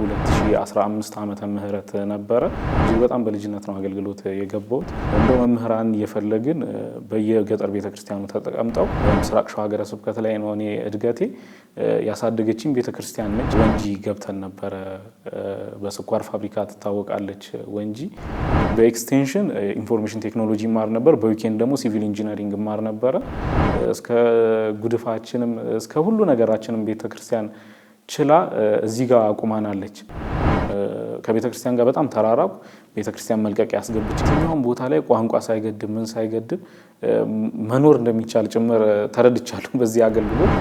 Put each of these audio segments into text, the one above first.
በ2015 ዓመተ ምህረት ነበረ። እጅግ በጣም በልጅነት ነው አገልግሎት የገባሁት። እንደ መምህራን እየፈለግን በየገጠር ቤተክርስቲያኑ ተጠቀምጠው በምስራቅ ሸዋ ሀገረ ስብከት ላይ ነው እኔ እድገቴ ያሳደገችኝ ቤተክርስቲያን ነች። ወንጂ ገብተን ነበረ። በስኳር ፋብሪካ ትታወቃለች ወንጂ። በኤክስቴንሽን ኢንፎርሜሽን ቴክኖሎጂ ማር ነበር። በዊኬንድ ደግሞ ሲቪል ኢንጂነሪንግ ማር ነበረ። እስከ ጉድፋችንም እስከ ሁሉ ነገራችንም ቤተክርስቲያን ችላ እዚህ ጋር አቁማናለች። ከቤተክርስቲያን ጋር በጣም ተራራቁ። ቤተክርስቲያን መልቀቂያ ያስገብች የትኛውም ቦታ ላይ ቋንቋ ሳይገድብ ምን ሳይገድብ መኖር እንደሚቻል ጭምር ተረድቻለሁ በዚህ አገልግሎት።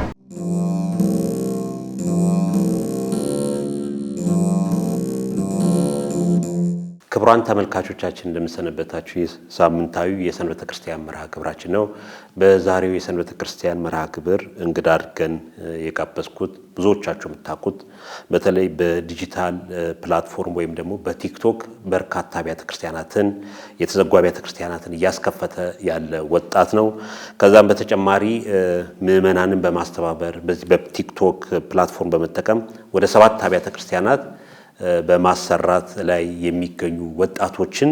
ክቡራን ተመልካቾቻችን እንደምሰነበታችሁ። ሳምንታዊ የሰንበተ ክርስቲያን መርሃ ግብራችን ነው። በዛሬው የሰንበተ ክርስቲያን መርሃ ግብር እንግዳ አድርገን የጋበዝኩት ብዙዎቻችሁ የምታውቁት በተለይ በዲጂታል ፕላትፎርም ወይም ደግሞ በቲክቶክ በርካታ አብያተ ክርስቲያናትን የተዘጉ አብያተ ክርስቲያናትን እያስከፈተ ያለ ወጣት ነው። ከዛም በተጨማሪ ምዕመናንን በማስተባበር በዚህ በቲክቶክ ፕላትፎርም በመጠቀም ወደ 7 አብያተ ክርስቲያናት በማሰራት ላይ የሚገኙ ወጣቶችን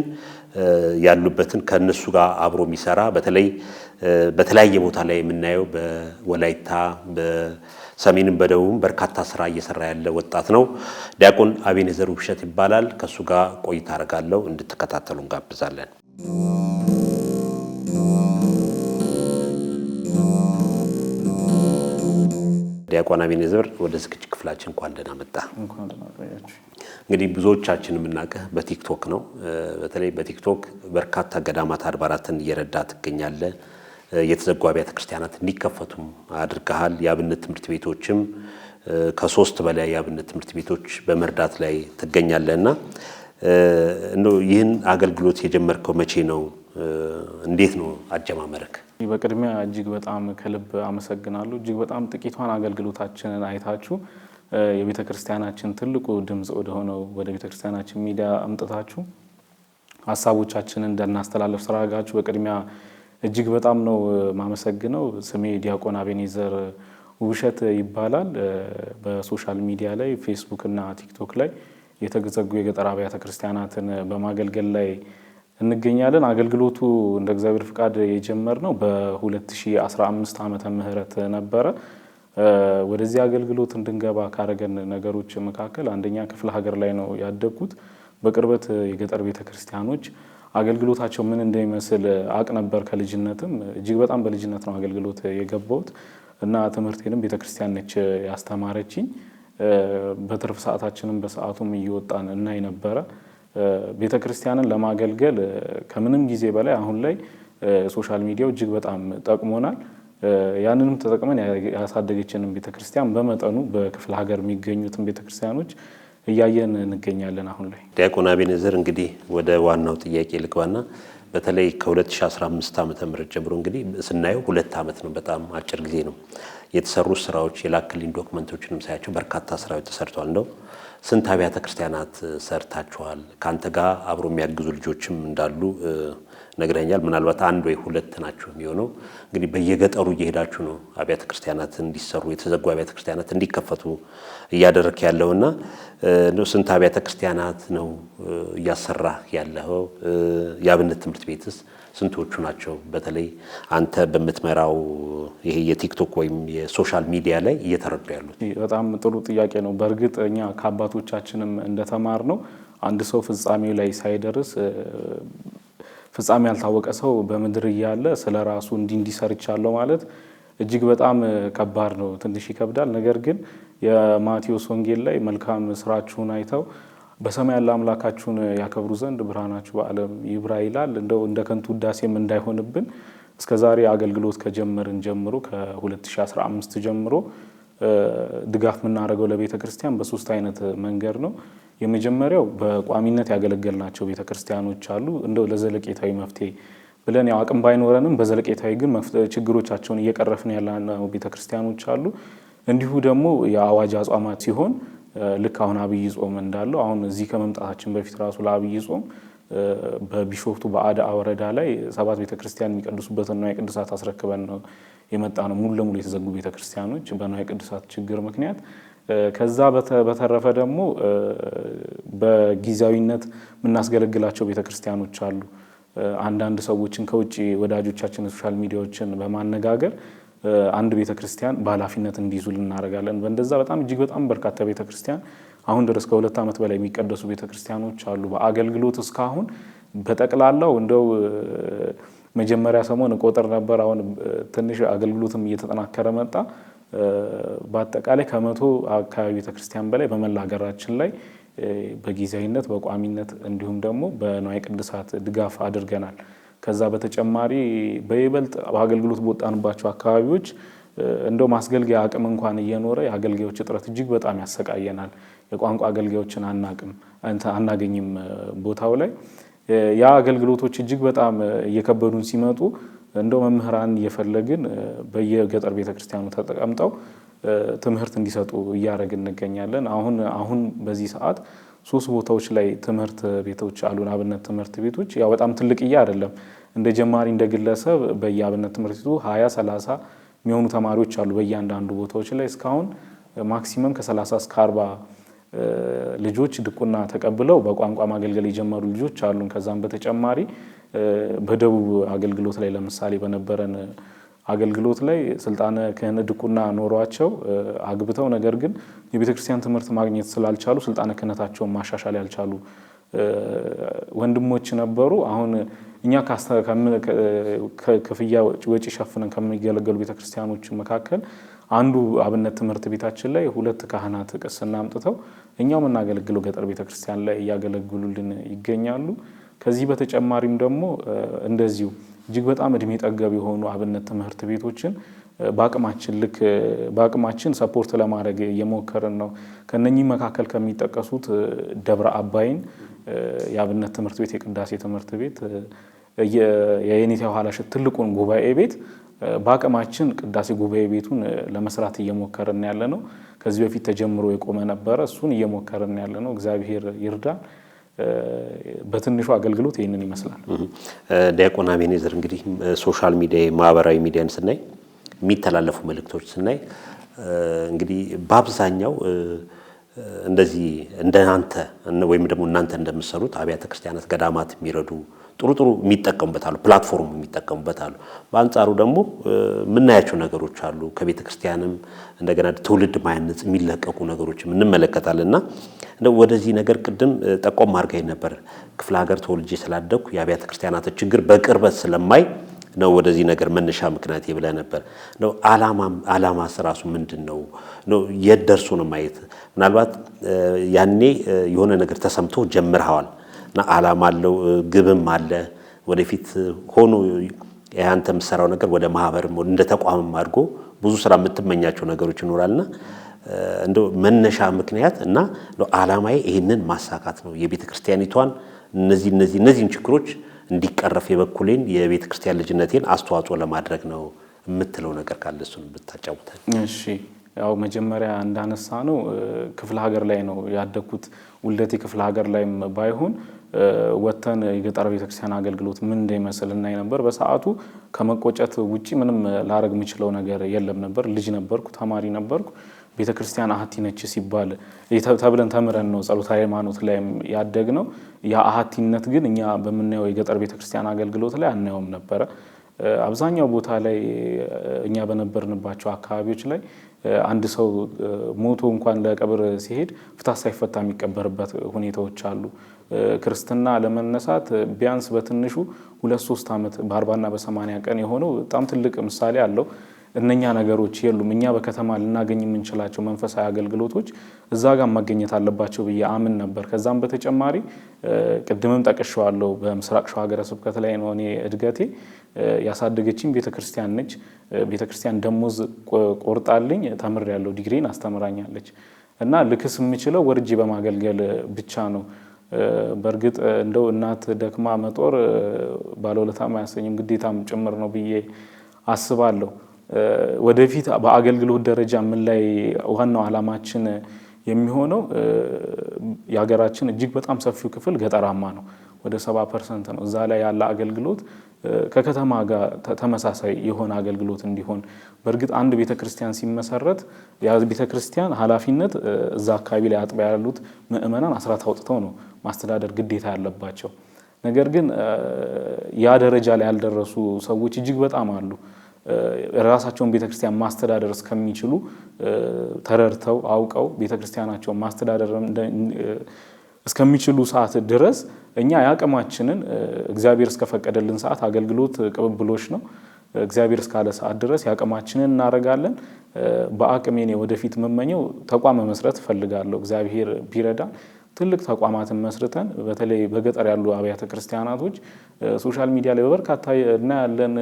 ያሉበትን ከነሱ ጋር አብሮ የሚሰራ በተለያየ ቦታ ላይ የምናየው በወላይታ በሰሜንም በደቡብም በርካታ ስራ እየሰራ ያለ ወጣት ነው። ዲያቆን አቤኔዘር ውብሸት ይባላል። ከሱ ጋር ቆይታ አደርጋለሁ። እንድትከታተሉ እንጋብዛለን። ዲያቆን አቤኔዘር ወደ ዝግጅት ክፍላችን እንኳን ደህና መጣ። እንግዲህ ብዙዎቻችን የምናውቅህ በቲክቶክ ነው። በተለይ በቲክቶክ በርካታ ገዳማት አድባራትን እየረዳ ትገኛለህ። የተዘጉ አብያተ ክርስቲያናት እንዲከፈቱም አድርገሃል። የአብነት ትምህርት ቤቶችም ከ3 በላይ የአብነት ትምህርት ቤቶች በመርዳት ላይ ትገኛለህና ይህን አገልግሎት የጀመርከው መቼ ነው? እንዴት ነው አጀማመርክ? በቅድሚያ እጅግ በጣም ከልብ አመሰግናለሁ። እጅግ በጣም ጥቂቷን አገልግሎታችንን አይታችሁ የቤተ ክርስቲያናችን ትልቁ ድምጽ ወደ ሆነው ወደ ቤተ ክርስቲያናችን ሚዲያ አምጥታችሁ ሐሳቦቻችንን እንደናስተላለፍ ስራ አድርጋችሁ በቅድሚያ እጅግ በጣም ነው ማመሰግነው። ስሜ ዲያቆን አቤኔዘር ውብሸት ይባላል። በሶሻል ሚዲያ ላይ ፌስቡክ እና ቲክቶክ ላይ የተዘጉ የገጠር አብያተ ክርስቲያናትን በማገልገል ላይ እንገኛለን። አገልግሎቱ እንደ እግዚአብሔር ፍቃድ የጀመርነው በ2015 ዓመተ ምህረት ነበረ። ወደዚህ አገልግሎት እንድንገባ ካረገን ነገሮች መካከል አንደኛ ክፍለ ሀገር ላይ ነው ያደግኩት። በቅርበት የገጠር ቤተክርስቲያኖች አገልግሎታቸው ምን እንደሚመስል አቅ ነበር ከልጅነትም። እጅግ በጣም በልጅነት ነው አገልግሎት የገባሁት እና ትምህርቴንም ቤተክርስቲያን ነች ያስተማረችኝ። በትርፍ ሰዓታችንም በሰዓቱም እየወጣን እናይ ነበረ። ቤተክርስቲያንን ለማገልገል ከምንም ጊዜ በላይ አሁን ላይ ሶሻል ሚዲያው እጅግ በጣም ጠቅሞናል። ያንንም ተጠቅመን ያሳደገችንን ቤተክርስቲያን በመጠኑ በክፍለ ሀገር የሚገኙትን ቤተክርስቲያኖች እያየን እንገኛለን አሁን ላይ። ዲያቆን አቤኔዘር እንግዲህ ወደ ዋናው ጥያቄ ልግባና በተለይ ከ2015 ዓመተ ምህረት ጀምሮ እንግዲህ ስናየው 2 ዓመት ነው፣ በጣም አጭር ጊዜ ነው። የተሰሩ ስራዎች የላክልኝ ዶክመንቶችንም ሳያቸው በርካታ ስራዎች ተሰርተዋል። እንደው ስንት አብያተ ክርስቲያናት ሰርታችኋል? ካንተ ጋር አብሮ የሚያግዙ ልጆችም እንዳሉ ነግረኛል። ምናልባት 1 ወይ 2 ናችሁ የሚሆነው። እንግዲህ በየገጠሩ እየሄዳችሁ ነው አብያተ ክርስቲያናት እንዲሰሩ የተዘጉ አብያተ ክርስቲያናት እንዲከፈቱ እያደረክ ያለውና እንደው ስንት አብያተ ክርስቲያናት ነው እያሰራህ ያለው? የአብነት ትምህርት ቤትስ ስንቶቹ ናቸው? በተለይ አንተ በምትመራው ይሄ የቲክቶክ ወይም የሶሻል ሚዲያ ላይ እየተረዱ ያሉት? በጣም ጥሩ ጥያቄ ነው። በእርግጥ እኛ ከአባቶቻችንም እንደተማር ነው አንድ ሰው ፍጻሜው ላይ ሳይደርስ ፍጻሜ ያልታወቀ ሰው በምድር እያለ ስለራሱ እንዲሰርቻለሁ ማለት እጅግ በጣም ከባድ ነው፣ ትንሽ ይከብዳል። ነገር ግን የማቴዎስ ወንጌል ላይ መልካም ስራችሁን አይተው በሰማይ ያለ አምላካችሁን ያከብሩ ዘንድ ብርሃናችሁ በዓለም ይብራ ይላል። እንደው እንደ ከንቱ ውዳሴም እንዳይሆንብን እስከዛሬ አገልግሎት ከጀመርን ጀምሮ ከ2015 ጀምሮ ድጋፍ የምናደርገው ለቤተ ክርስቲያን በ3 አይነት መንገድ ነው። የመጀመሪያው በቋሚነት ያገለገልናቸው ቤተ ክርስቲያኖች አሉ። እንደው ለዘለቄታዊ መፍትሄ ብለን ያው አቅም ባይኖረንም በዘለቄታዊ ግን ችግሮቻቸውን እየቀረፍን ያለነው ቤተ ክርስቲያኖች አሉ። እንዲሁ ደግሞ የአዋጅ አጽዋማት ሲሆን ልክ አሁን አብይ ጾም እንዳለው አሁን እዚህ ከመምጣታችን በፊት ራሱ ለአብይ ጾም በቢሾፍቱ በአዳ ወረዳ ላይ 7 ቤተክርስቲያን የሚቀድሱበትና የቅዱሳት አስረክበን ነው የመጣ ነው። ሙሉ ለሙሉ የተዘጉ ቤተክርስቲያኖች በንዋየ ቅዱሳት ችግር ምክንያት ከዛ በተረፈ ደግሞ በጊዜያዊነት የምናስገለግላቸው ቤተክርስቲያኖች አሉ። አንዳንድ ሰዎችን ከውጭ ወዳጆቻችን ሶሻል ሚዲያዎችን በማነጋገር አንድ ቤተክርስቲያን በኃላፊነት እንዲይዙ እናደርጋለን። በእንደዛ በጣም እጅግ በጣም በርካታ ቤተክርስቲያን አሁን ድረስ ከ2 ዓመት በላይ የሚቀደሱ ቤተክርስቲያኖች አሉ። በአገልግሎት እስካሁን በጠቅላላው እንደው መጀመሪያ ሰሞን ቆጥር ነበር። አሁን ትንሽ አገልግሎትም እየተጠናከረ መጣ። በአጠቃላይ ከ100 አካባቢ ቤተክርስቲያን በላይ በመላ ሀገራችን ላይ በጊዜያዊነት በቋሚነት እንዲሁም ደግሞ በንዋየ ቅድሳት ድጋፍ አድርገናል። ከዛ በተጨማሪ በይበልጥ በአገልግሎት በወጣንባቸው አካባቢዎች እንደው ማስገልገያ አቅም እንኳን እየኖረ የአገልጋዮች እጥረት እጅግ በጣም ያሰቃየናል። የቋንቋ አገልጋዮችን አናገኝም ቦታው ላይ። ያ አገልግሎቶች እጅግ በጣም እየከበዱን ሲመጡ እንደው መምህራን እየፈለግን በየገጠር ቤተክርስቲያኑ ተቀምጠው ትምህርት እንዲሰጡ እያደረግን እንገኛለን። አሁን በዚህ ሰዓት 3 ቦታዎች ላይ ትምህርት ቤቶች አሉን። አብነት ትምህርት ቤቶች ያው በጣም ትልቅዬ አይደለም። እንደ ጀማሪ እንደ ግለሰብ በየአብነት ትምህርት ቤቱ 20-30 የሚሆኑ ተማሪዎች አሉ በእያንዳንዱ ቦታዎች ላይ። እስካሁን ማክሲመም ከ30 እስከ 40 ልጆች ድቁና ተቀብለው በቋንቋ ማገልገል የጀመሩ ልጆች አሉን። ከዛም በተጨማሪ በደቡብ አገልግሎት ላይ ለምሳሌ በነበረን አገልግሎት ላይ ስልጣነ ክህነት ድቁና ኖሯቸው አግብተው ነገር ግን የቤተክርስቲያን ትምህርት ማግኘት ስላልቻሉ ስልጣነ ክህነታቸውን ማሻሻል ያልቻሉ ወንድሞች ነበሩ። አሁን እኛ ክፍያ ወጪ ሸፍነን ከሚገለገሉ ቤተክርስቲያኖች መካከል አንዱ አብነት ትምህርት ቤታችን ላይ 2 ካህናት ቅስና አምጥተው እኛው የምናገለግለው ገጠር ቤተክርስቲያን ላይ እያገለግሉልን ይገኛሉ። ከዚህ በተጨማሪም ደግሞ እንደዚሁ እጅግ በጣም እድሜ ጠገብ የሆኑ አብነት ትምህርት ቤቶችን በአቅማችን ሰፖርት ለማድረግ እየሞከርን ነው። ከነኚህ መካከል ከሚጠቀሱት ደብረ አባይን የአብነት ትምህርት ቤት የቅዳሴ ትምህርት ቤት የየኔታ ኋላሸት ትልቁን ጉባኤ ቤት በአቅማችን ቅዳሴ ጉባኤ ቤቱን ለመስራት እየሞከርን ያለ ነው። ከዚህ በፊት ተጀምሮ የቆመ ነበረ። እሱን እየሞከርን ያለ ነው። እግዚአብሔር ይርዳን። በትንሹ አገልግሎት ይህንን ይመስላል። ዲያቆን አቤኔዘር እንግዲህ ሶሻል ሚዲያ ማህበራዊ ሚዲያን ስናይ የሚተላለፉ መልእክቶች ስናይ እንግዲህ በአብዛኛው እንደዚህ እንደናንተ ወይም ደግሞ እናንተ እንደምትሰሩት አብያተ ክርስቲያናት ገዳማት የሚረዱ ጥሩ የሚጠቀሙበት አሉ፣ ፕላትፎርም የሚጠቀሙበት አሉ። በአንጻሩ ደግሞ የምናያቸው ነገሮች አሉ። ከቤተ ክርስቲያንም እንደገና ትውልድ ማያነጽ የሚለቀቁ ነገሮችም እንመለከታለንና ወደዚህ ነገር ቅድም ጠቆም አድርገኝ ነበር። ክፍለ ሀገር ተወልጄ ስላደኩ የአብያተ ክርስቲያናት ችግር በቅርበት ስለማይ ነው ወደዚህ ነገር መነሻ ምክንያት ይብለ ነበር ነው። ዓላማ ራሱ ምንድነው ነው? የት ደርሶ ነው ማየት? ምናልባት ያኔ የሆነ ነገር ተሰምቶ ጀምርሃዋል እና ዓላማ አለው ግብም አለ ወደፊት ሆኖ ያንተ የምትሰራው ነገር ወደ ማህበርም እንደ ተቋምም አድርጎ ብዙ ስራ የምትመኛቸው ነገሮች ይኖራልና እንደው መነሻ ምክንያት እና ዓላማዬ ይሄንን ማሳካት ነው፣ የቤተ ክርስቲያኒቷን እነዚህን ችግሮች እንዲቀረፍ የበኩሌን የቤተ ክርስቲያን ልጅነቴን አስተዋጽኦ ለማድረግ ነው የምትለው ነገር ካለ እሱን ብታጫውተን። እሺ፣ ያው መጀመሪያ እንዳነሳ ነው ክፍለ ሀገር ላይ ነው ያደኩት። ውልደቴ ክፍለ ሀገር ላይም ባይሆን ወተን የገጠር ቤተክርስቲያን አገልግሎት ምን እንደሚመስል እናይ ነበር። በሰዓቱ ከመቆጨት ውጪ ምንም ላረግ የምችለው ነገር የለም ነበር። ልጅ ነበርኩ፣ ተማሪ ነበርኩ። ቤተክርስቲያን አሐቲ ነች ሲባል ተብለን ተምረን ነው ጸሎተ ሃይማኖት ላይ ያደግነው። ያ አሐቲነት ግን እኛ በምናየው የገጠር ቤተክርስቲያን አገልግሎት ላይ አናየውም ነበረ። አብዛኛው ቦታ ላይ እኛ በነበርንባቸው አካባቢዎች ላይ አንድ ሰው ሞቶ እንኳን ለቀብር ሲሄድ ፍታት ሳይፈታ የሚቀበርበት ሁኔታዎች አሉ። ክርስትና ለመነሳት ቢያንስ በትንሹ 2-3 ዓመት በ40 እና በ80 ቀን የሆነው በጣም ትልቅ ምሳሌ አለው። እነኛ ነገሮች የሉም። እኛ በከተማ ልናገኝ የምንችላቸው መንፈሳዊ አገልግሎቶች እዛ ጋር መገኘት አለባቸው ብዬ አምን ነበር። ከዛም በተጨማሪ ቅድምም ጠቅሼዋለሁ፣ በምስራቅ ሸዋ ሀገረ ስብከት ላይ ነው እኔ እድገቴ። ያሳደገችኝ ቤተክርስቲያን ነች። ቤተክርስቲያን ደሞዝ ቆርጣልኝ ተምሬያለሁ፣ ዲግሪን አስተምራኛለች እና ልክስ የምችለው ወርጄ በማገልገል ብቻ ነው። በእርግጥ እንደው እናት ደክማ መጦር ባለውለታም አያሰኝም ግዴታም ጭምር ነው ብዬ አስባለሁ። ወደፊት በአገልግሎት ደረጃ ምን ላይ ዋናው ዓላማችን የሚሆነው የሀገራችን እጅግ በጣም ሰፊው ክፍል ገጠራማ ነው። ወደ 70% ነው። እዛ ላይ ያለ አገልግሎት ከከተማ ጋር ተመሳሳይ የሆነ አገልግሎት እንዲሆን በእርግጥ አንድ ቤተክርስቲያን ሲመሰረት ያ ቤተክርስቲያን ኃላፊነት እዛ አካባቢ ላይ አጥቢያ ያሉት ምእመናን አስራት አውጥተው ነው ማስተዳደር ግዴታ ያለባቸው። ነገር ግን ያ ደረጃ ላይ ያልደረሱ ሰዎች እጅግ በጣም አሉ። ራሳቸውን ቤተክርስቲያን ማስተዳደር እስከሚችሉ ተረድተው አውቀው ቤተክርስቲያናቸውን ማስተዳደር እስከሚችሉ ሰዓት ድረስ እኛ ያቅማችንን እግዚአብሔር እስከፈቀደልን ሰዓት አገልግሎት ቅብብሎች ነው። እግዚአብሔር እስካለ ሰዓት ድረስ ያቅማችንን እናደርጋለን። በአቅሜ እኔ ወደፊት መመኘው ተቋም መስረት እፈልጋለሁ። እግዚአብሔር ቢረዳን ትልቅ ተቋማትን መስርተን በተለይ በገጠር ያሉ አብያተ ክርስቲያናቶች ሶሻል ሚዲያ ላይ በበርካታ እናያለን።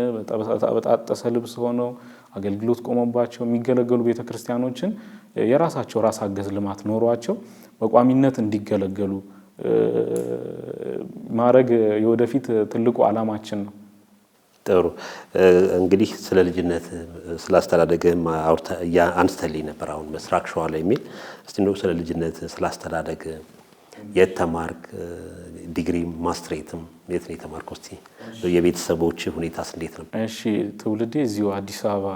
በጣጠሰ ልብስ ሆነው አገልግሎት ቆመባቸው የሚገለገሉ ቤተክርስቲያኖችን የራሳቸው ራስ አገዝ ልማት ኖሯቸው በቋሚነት እንዲገለገሉ ማድረግ የወደፊት ትልቁ ዓላማችን ነው። ጥሩ እንግዲህ ስለ ልጅነት ስላስተዳደግህም አንስተልኝ ነበር። አሁን ምስራቅ ሸዋ ላይ የሚል እስቲ እንደው ስለ ልጅነት ስላስተዳደግ የት ተማርክ? ዲግሪ ማስትሬትም የት ነው የተማርከው? እስቲ የቤተሰቦች ሁኔታስ እንዴት ነው? እሺ ትውልዴ እዚሁ አዲስ አበባ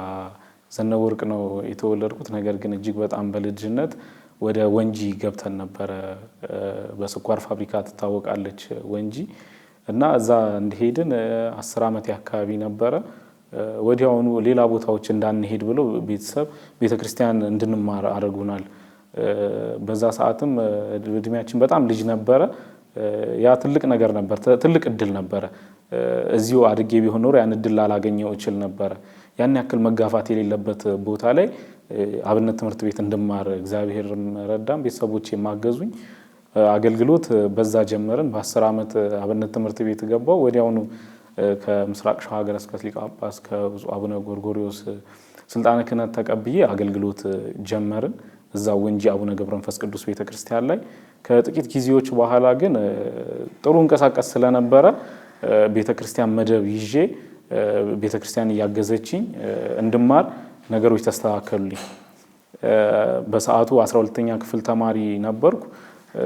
ዘነበወርቅ ነው የተወለድኩት። ነገር ግን እጅግ በጣም በልጅነት ወደ ወንጂ ገብተን ነበረ። በስኳር ፋብሪካ ትታወቃለች ወንጂ እና እዛ እንደሄድን 10 ዓመት አካባቢ ነበረ። ወዲያውኑ ሌላ ቦታዎች እንዳንሄድ ብለው ቤተክርስቲያን እንድንማር አድርጉናል። በዛ ሰዓትም እድሜያችን በጣም ልጅ ነበረ። ያ ትልቅ ነገር ነበር፣ ትልቅ እድል ነበረ። እዚሁ አድጌ ቢሆን ኖሮ ያን እድል ላላገኘው እችል ነበረ። ያን ያክል መጋፋት የሌለበት ቦታ ላይ አብነት ትምህርት ቤት እንድማር እግዚአብሔር ረዳም፣ ቤተሰቦቼ ማገዙኝ። አገልግሎት በዛ ጀመርን። በ10 ዓመት አብነት ትምህርት ቤት ገባው። ወዲያውኑ ከምስራቅ ሸዋ ሀገረ ስብከት ሊቀ ጳጳስ ከብፁዕ አቡነ ጎርጎርዮስ ስልጣነ ክህነት ተቀብዬ አገልግሎት ጀመርን እዛ ወንጂ አቡነ ገብረ መንፈስ ቅዱስ ቤተክርስቲያን ላይ። ከጥቂት ጊዜዎች በኋላ ግን ጥሩ እንቀሳቀስ ስለነበረ ቤተክርስቲያን መደብ ይዤ ቤተክርስቲያን እያገዘችኝ እንድማር ነገሮች ተስተካከሉልኝ። በሰዓቱ 12ኛ ክፍል ተማሪ ነበርኩ።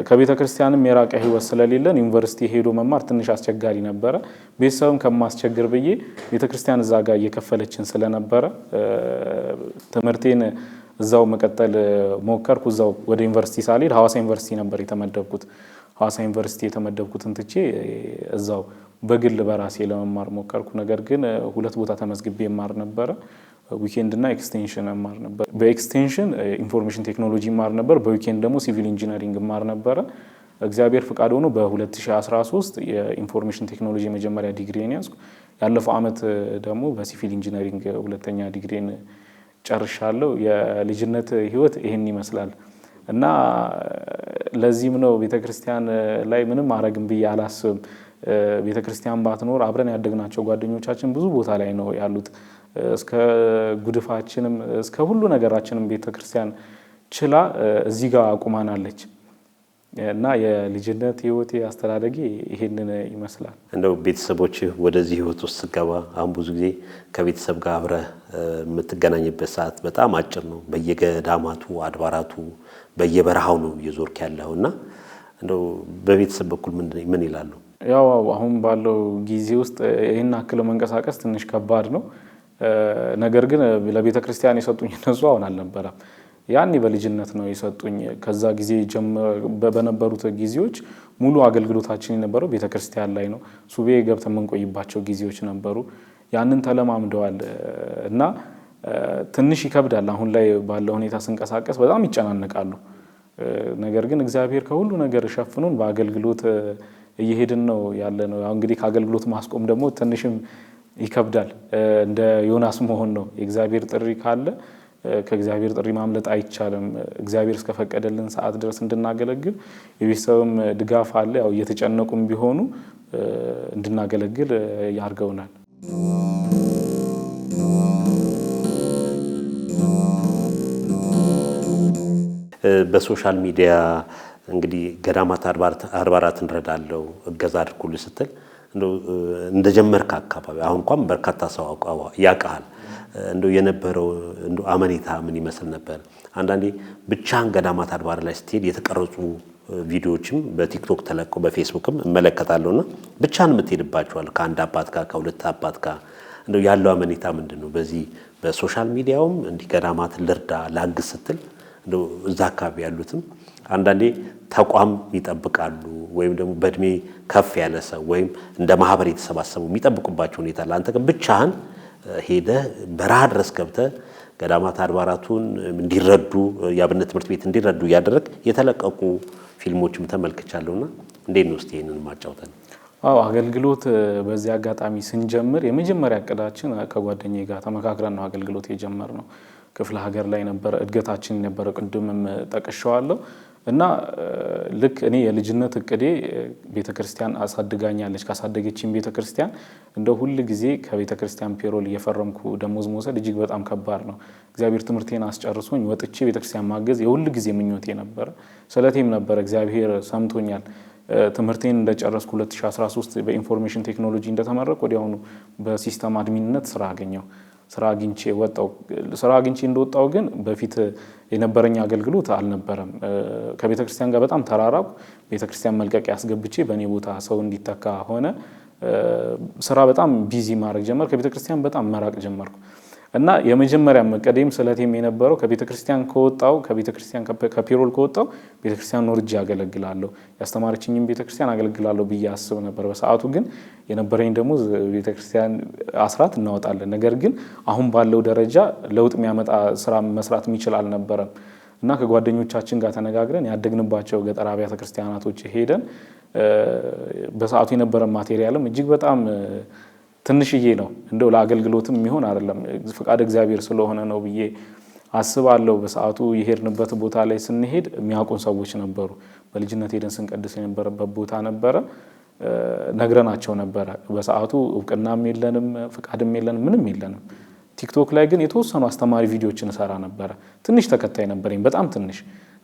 ከቤተክርስቲያንም የራቀ ህይወት ስለሌለን ዩኒቨርሲቲ ሄዶ መማር ትንሽ አስቸጋሪ ነበረ። ቤተሰብም ከማስቸግር ብዬ ቤተክርስቲያን እዛ ጋር እየከፈለችን ስለነበረ ትምህርቴን እዛው መቀጠል ሞከርኩ። እዛው ወደ ዩኒቨርሲቲ ሳልሄድ ሐዋሳ ዩኒቨርሲቲ ነበር የተመደብኩት። ሐዋሳ ዩኒቨርሲቲ የተመደብኩትን ትቼ እዛው በግል በራሴ ለመማር ሞከርኩ። ነገር ግን 2 ቦታ ተመዝግቤ እማር ነበረ። ዊኬንድ እና ኤክስቴንሽን እማር ነበር። በኤክስቴንሽን ኢንፎርሜሽን ቴክኖሎጂ እማር ነበር። በዊኬንድ ደግሞ ሲቪል ኢንጂነሪንግ እማር ነበረ። እግዚአብሔር ፍቃድ ሆኖ በ2013 የኢንፎርሜሽን ቴክኖሎጂ የመጀመሪያ ዲግሪን ያዝኩ። ያለፈው ዓመት ደግሞ በሲቪል ኢንጂነሪንግ 2ኛ ዲግሪን ጨርሻለሁ። የልጅነት ህይወት ይሄን ይመስላል እና ለዚህም ነው ቤተክርስቲያን ላይ ምንም አረግም ብዬ አላስብም። ቤተክርስቲያን ባትኖር አብረን ያደግናቸው ጓደኞቻችን ብዙ ቦታ ላይ ነው ያሉት። እስከ ጉድፋችንም እስከ ሁሉ ነገራችንም ቤተክርስቲያን ችላ እዚህ ጋር አቁማናለች እና የልጅነት ህይወቴ አስተዳደጌ ይሄንን ይመስላል። እንደው ቤተሰቦች ወደዚህ ህይወት ውስጥ ስገባ አሁን ብዙ ጊዜ ከቤተሰብ ጋር አብረህ የምትገናኝበት ሰዓት በጣም አጭር ነው። በየገዳማቱ አድባራቱ በየበረሃው ነው እየዞርክ ያለውና እንደው በቤተሰብ በኩል ምን ይላሉ? ያው አሁን ባለው ጊዜ ውስጥ ይሄን አክል መንቀሳቀስ ትንሽ ከባድ ነው። ነገር ግን ለቤተክርስቲያን የሰጡኝ እነሱ አሁን አልነበረም። ያኔ በልጅነት ነው የሰጡኝ። ከዛ ጊዜ በነበሩት ጊዜዎች ሙሉ አገልግሎታችን የነበረው ቤተክርስቲያን ላይ ነው። ሱቤ ገብተን የምንቆይባቸው ጊዜዎች ነበሩ። ያንን ተለማምደዋል እና ትንሽ ይከብዳል። አሁን ላይ ባለው ሁኔታ ስንቀሳቀስ በጣም ይጨናነቃሉ። ነገር ግን እግዚአብሔር ከሁሉ ነገር ሸፍኖን በአገልግሎት እየሄድን ነው ያለ ነው። እንግዲህ ከአገልግሎት ማስቆም ደግሞ ትንሽም ይከብዳል። እንደ ዮናስ መሆን ነው። የእግዚአብሔር ጥሪ ካለ ከእግዚአብሔር ጥሪ ማምለጥ አይቻልም። እግዚአብሔር እስከፈቀደልን ሰዓት ድረስ እንድናገለግል የቤተሰብም ድጋፍ አለ። ያው እየተጨነቁም ቢሆኑ እንድናገለግል ያርገውናል። በሶሻል ሚዲያ እንግዲህ ገዳማት አድባራት እንረዳለው እገዛ አድርጉልኝ ስትል እንደጀመርክ አካባቢ አሁን እንኳን በርካታ ሰው ያውቃል። እንደው የነበረው እንደው አመኔታ ምን ይመስል ነበር? አንዳንዴ ብቻን ገዳማት አድባር ላይ ስትሄድ የተቀረጹ ቪዲዮዎችም በቲክቶክ ተለቀው በፌስቡክም እመለከታለሁና ብቻን የምትሄድባቸዋል ከአንድ አባት ጋር ከሁለት አባት ጋር እንደው ያለው አመኔታ ምንድነው? በዚህ በሶሻል ሚዲያውም እንዲህ ገዳማት ልርዳ ላግዝ ስትል እንደው እዛ አካባቢ ያሉትም አንዳንዴ ተቋም ይጠብቃሉ ወይም ደግሞ በእድሜ ከፍ ያለ ሰው ወይም እንደ ማህበር የተሰባሰቡ የሚጠብቁባቸው ሁኔታ አለ። አንተ ግን ብቻህን ሄደህ በረሃ ድረስ ገብተህ ገዳማት አድባራቱን እንዲረዱ የአብነት ትምህርት ቤት እንዲረዱ እያደረግ የተለቀቁ ፊልሞችም ተመልክቻለሁና እንዴት ነው እስቲ ይሄንን ማጫውተን? አዎ አገልግሎት በዚህ አጋጣሚ ስንጀምር የመጀመሪያ እቅዳችን ከጓደኛዬ ጋር ተመካክረን ነው አገልግሎት የጀመርነው። ክፍለ ሀገር ላይ ነበር እድገታችን ነበር ቅድምም ጠቅሼዋለሁ። እና ልክ እኔ የልጅነት እቅዴ ቤተክርስቲያን አሳድጋኛለች ካሳደገችኝ ቤተክርስቲያን እንደ ሁሉ ጊዜ ከቤተክርስቲያን ፔሮል እየፈረምኩ ደሞዝ መውሰድ እጅግ በጣም ከባድ ነው። እግዚአብሔር ትምህርቴን አስጨርሶኝ ወጥቼ ቤተክርስቲያን ማገዝ የሁሉ ጊዜ ምኞቴ ነበር፣ ስለቴም ነበር። እግዚአብሔር ሰምቶኛል። ትምህርቴን እንደጨረስኩ 2013 በኢንፎርሜሽን ቴክኖሎጂ እንደተመረቅኩ ወዲያውኑ በሲስተም አድሚንነት ስራ አገኘው። ስራ አግኝቼ እንደወጣው ግን በፊት የነበረኝ አገልግሎት አልነበረም። ከቤተክርስቲያን ጋር በጣም ተራራቁ። ቤተክርስቲያን መልቀቂያ ያስገብቼ በእኔ ቦታ ሰው እንዲተካ ሆነ። ስራ በጣም ቢዚ ማድረግ ጀመር። ከቤተክርስቲያን በጣም መራቅ ጀመርኩ እና የመጀመሪያ መቀደም ስለቴም የነበረው ከቤተክርስቲያን ከፔሮል ከወጣው ቤተክርስቲያን ኖርጄ አገለግላለሁ፣ ያስተማረችኝም ቤተክርስቲያን አገለግላለሁ ብዬ አስብ ነበር። በሰዓቱ ግን የነበረኝ ደግሞ ቤተክርስቲያን አስራት እናወጣለን፣ ነገር ግን አሁን ባለው ደረጃ ለውጥ የሚያመጣ ስራ መስራት የሚችል አልነበረም እና ከጓደኞቻችን ጋር ተነጋግረን ያደግንባቸው ገጠር አብያተ ክርስቲያናቶች ሄደን በሰዓቱ የነበረ ማቴሪያልም እጅግ በጣም ትንሽዬ ነው፣ እንደው ለአገልግሎትም የሚሆን አይደለም፣ ፍቃድ እግዚአብሔር ስለሆነ ነው ብዬ አስባለሁ። በሰዓቱ የሄድንበት ቦታ ላይ ስንሄድ የሚያውቁን ሰዎች ነበሩ። በልጅነት ሄደን ስንቀድስ የነበረበት ቦታ ነበረ። ነግረናቸው ነበረ። በሰዓቱ እውቅናም የለንም፣ ፍቃድም የለንም፣ ምንም የለንም። ቲክቶክ ላይ ግን የተወሰኑ አስተማሪ ቪዲዮዎችን እሰራ ነበረ። ትንሽ ተከታይ ነበረኝ፣ በጣም ትንሽ፣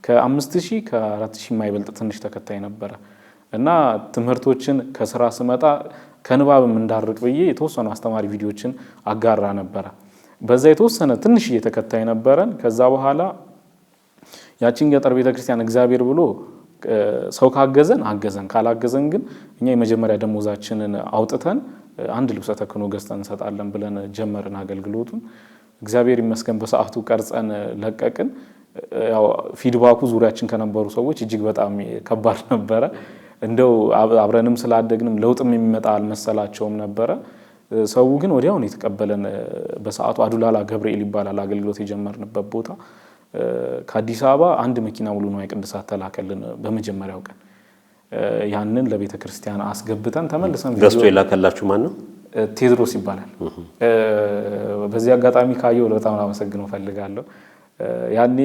ከ5000 ከ4000 የማይበልጥ ትንሽ ተከታይ ነበረ እና ትምህርቶችን ከስራ ስመጣ ከንባብም እንዳርቅ ብዬ የተወሰኑ አስተማሪ ቪዲዮዎችን አጋራ ነበረ። በዛ የተወሰነ ትንሽ እየተከታይ ነበረን። ከዛ በኋላ ያቺን ገጠር ቤተክርስቲያን እግዚአብሔር ብሎ ሰው ካገዘን አገዘን፣ ካላገዘን ግን እኛ የመጀመሪያ ደሞዛችንን አውጥተን አንድ ልብሰ ተክህኖ ገዝተን እንሰጣለን ብለን ጀመርን አገልግሎቱን። እግዚአብሔር ይመስገን በሰዓቱ ቀርጸን ለቀቅን። ያው ፊድባኩ ዙሪያችን ከነበሩ ሰዎች እጅግ በጣም ከባድ ነበረ። እንደው አብረንም ስላደግንም ለውጥም የሚመጣ አልመሰላቸውም ነበረ። ሰው ግን ወዲያውኑ የተቀበለን። በሰዓቱ አዱላላ ገብርኤል ይባላል አገልግሎት የጀመርንበት ቦታ። ከአዲስ አበባ አንድ መኪና ሙሉ ንዋየ ቅድሳት ተላከልን በመጀመሪያው ቀን። ያንን ለቤተ ክርስቲያን አስገብተን ተመልሰን ገዝቶ የላከላችሁ ማን ነው? ቴድሮስ ይባላል። በዚህ አጋጣሚ ካየው በጣም አመሰግነው ፈልጋለሁ። ያኔ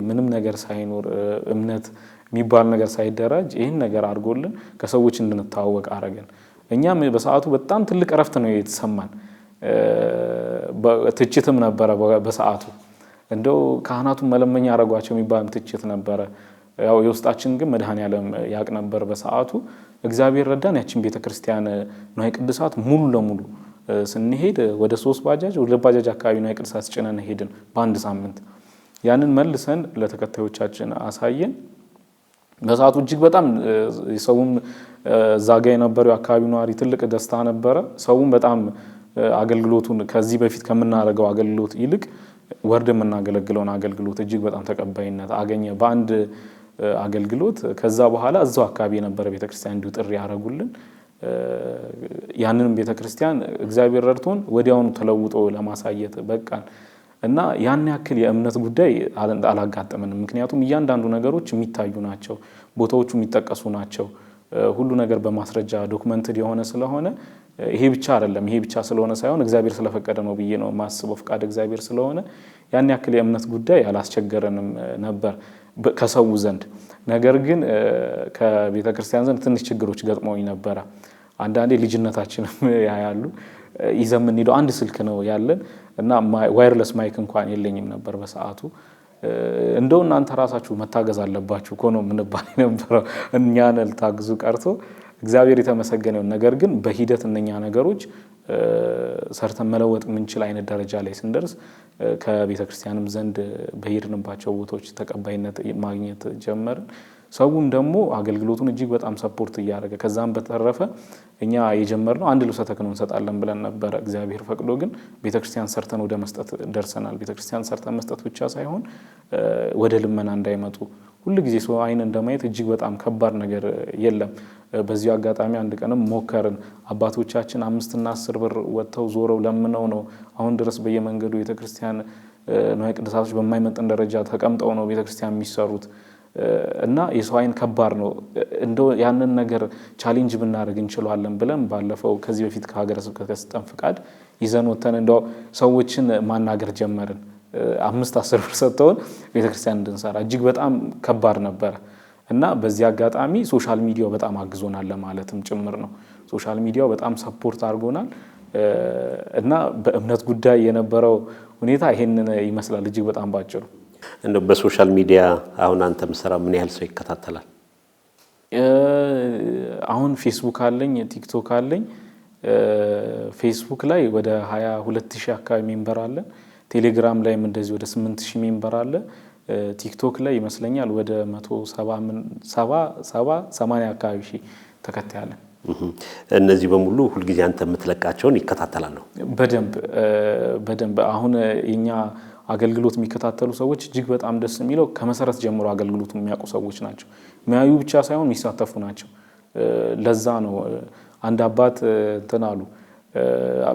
ምንም ነገር ሳይኖር እምነት የሚባል ነገር ሳይደራጅ ይህን ነገር አድርጎልን ከሰዎች እንድንተዋወቅ አረገን። እኛም በሰዓቱ በጣም ትልቅ እረፍት ነው የተሰማን። ትችትም ነበረ በሰዓቱ፣ እንደው ካህናቱን መለመኛ አረጓቸው የሚባል ትችት ነበረ። ያው የውስጣችን ግን መድኃኔዓለም ያቅ ነበር በሰዓቱ። እግዚአብሔር ረዳን። ያችን ቤተክርስቲያን ንዋየ ቅድሳት ሙሉ ለሙሉ ስንሄድ ወደ 3 ባጃጅ ወደ ባጃጅ አካባቢ ንዋየ ቅድሳት ጭነን ሄድን በአንድ ሳምንት። ያንን መልሰን ለተከታዮቻችን አሳየን። በሰዓቱ እጅግ በጣም ሰውም እዛ ጋ የነበረው አካባቢ ነዋሪ ትልቅ ደስታ ነበረ። ሰውም በጣም አገልግሎቱን ከዚህ በፊት ከምናደርገው አገልግሎት ይልቅ ወርድ የምናገለግለውን አገልግሎት እጅግ በጣም ተቀባይነት አገኘ በአንድ አገልግሎት። ከዛ በኋላ እዛው አካባቢ የነበረ ቤተክርስቲያን እንዲሁ ጥሪ ያደረጉልን። ያንንም ቤተክርስቲያን እግዚአብሔር ረድቶን ወዲያውኑ ተለውጦ ለማሳየት በቃን እና ያን ያክል የእምነት ጉዳይ አላጋጠመንም። ምክንያቱም እያንዳንዱ ነገሮች የሚታዩ ናቸው፣ ቦታዎቹ የሚጠቀሱ ናቸው። ሁሉ ነገር በማስረጃ ዶክመንትድ የሆነ ስለሆነ ይሄ ብቻ አይደለም። ይሄ ብቻ ስለሆነ ሳይሆን እግዚአብሔር ስለፈቀደ ነው ብዬ ነው ማስበው። ፍቃድ እግዚአብሔር ስለሆነ ያን ያክል የእምነት ጉዳይ አላስቸገረንም ነበር ከሰው ዘንድ። ነገር ግን ከቤተ ክርስቲያን ዘንድ ትንሽ ችግሮች ገጥመውኝ ነበረ። አንዳንዴ ልጅነታችንም ያያሉ። ይዘን የምንሄደው አንድ ስልክ ነው ያለን እና ዋየርለስ ማይክ እንኳን የለኝም ነበር በሰዓቱ። እንደው እናንተ ራሳችሁ መታገዝ አለባችሁ እኮ ነው የምንባል የነበረው። እኛን ልታግዙ ቀርቶ እግዚአብሔር የተመሰገነው። ነገር ግን በሂደት እነኛ ነገሮች ሰርተን መለወጥ የምንችል አይነት ደረጃ ላይ ስንደርስ ከቤተ ክርስቲያንም ዘንድ በሄድንባቸው ቦታዎች ተቀባይነት ማግኘት ጀመርን። ሰውም ደግሞ አገልግሎቱን እጅግ በጣም ሰፖርት እያደረገ ከዛም በተረፈ እኛ የጀመርነው አንድ ልብሰ ተክህኖ እንሰጣለን ብለን ነበረ። እግዚአብሔር ፈቅዶ ግን ቤተክርስቲያን ሰርተን ወደ መስጠት ደርሰናል። ቤተክርስቲያን ሰርተን መስጠት ብቻ ሳይሆን ወደ ልመና እንዳይመጡ ሁልጊዜ ሰው አይን እንደማየት እጅግ በጣም ከባድ ነገር የለም። በዚህ አጋጣሚ አንድ ቀንም ሞከርን። አባቶቻችን 5 እና 10 ብር ወጥተው ዞረው ለምነው ነው አሁን ድረስ በየመንገዱ ቤተክርስቲያን ንዋየ ቅድሳቶች በማይመጥን ደረጃ ተቀምጠው ነው ቤተክርስቲያን የሚሰሩት እና የሰው አይን ከባድ ነው። እንደው ያንን ነገር ቻሌንጅ ብናደርግ እንችላለን ብለን ባለፈው ከዚህ በፊት ከሀገረ ስብከት ከሰጠን ፍቃድ ይዘን ወተን እንደው ሰዎችን ማናገር ጀመርን። 5-10 ብር ሰጥተውን ቤተክርስቲያን እንድንሰራ እጅግ በጣም ከባድ ነበረ እና በዚህ አጋጣሚ ሶሻል ሚዲያው በጣም አግዞናል ለማለትም ጭምር ነው። ሶሻል ሚዲያው በጣም ሰፖርት አድርጎናል እና በእምነት ጉዳይ የነበረው ሁኔታ ይሄንን ይመስላል እጅግ በጣም ባጭሩ። እንደው በሶሻል ሚዲያ አሁን አንተ የምትሰራው ምን ያህል ሰው ይከታተላል? አሁን ፌስቡክ አለኝ፣ ቲክቶክ አለኝ። ፌስቡክ ላይ ወደ 22,000 አካባቢ ሜምበር አለ። ቴሌግራም ላይም እንደዚህ ወደ 8,000 ሜምበር አለ። ቲክቶክ ላይ ይመስለኛል ወደ 170-80 አካባቢ ሺህ ተከታይ አለ። እነዚህ በሙሉ ሁልጊዜ አንተ የምትለቃቸውን ይከታተላሉ? በደንብ አሁን የኛ አገልግሎት የሚከታተሉ ሰዎች እጅግ በጣም ደስ የሚለው ከመሰረት ጀምሮ አገልግሎቱን የሚያውቁ ሰዎች ናቸው። የሚያዩ ብቻ ሳይሆን የሚሳተፉ ናቸው። ለዛ ነው አንድ አባት እንትን አሉ፣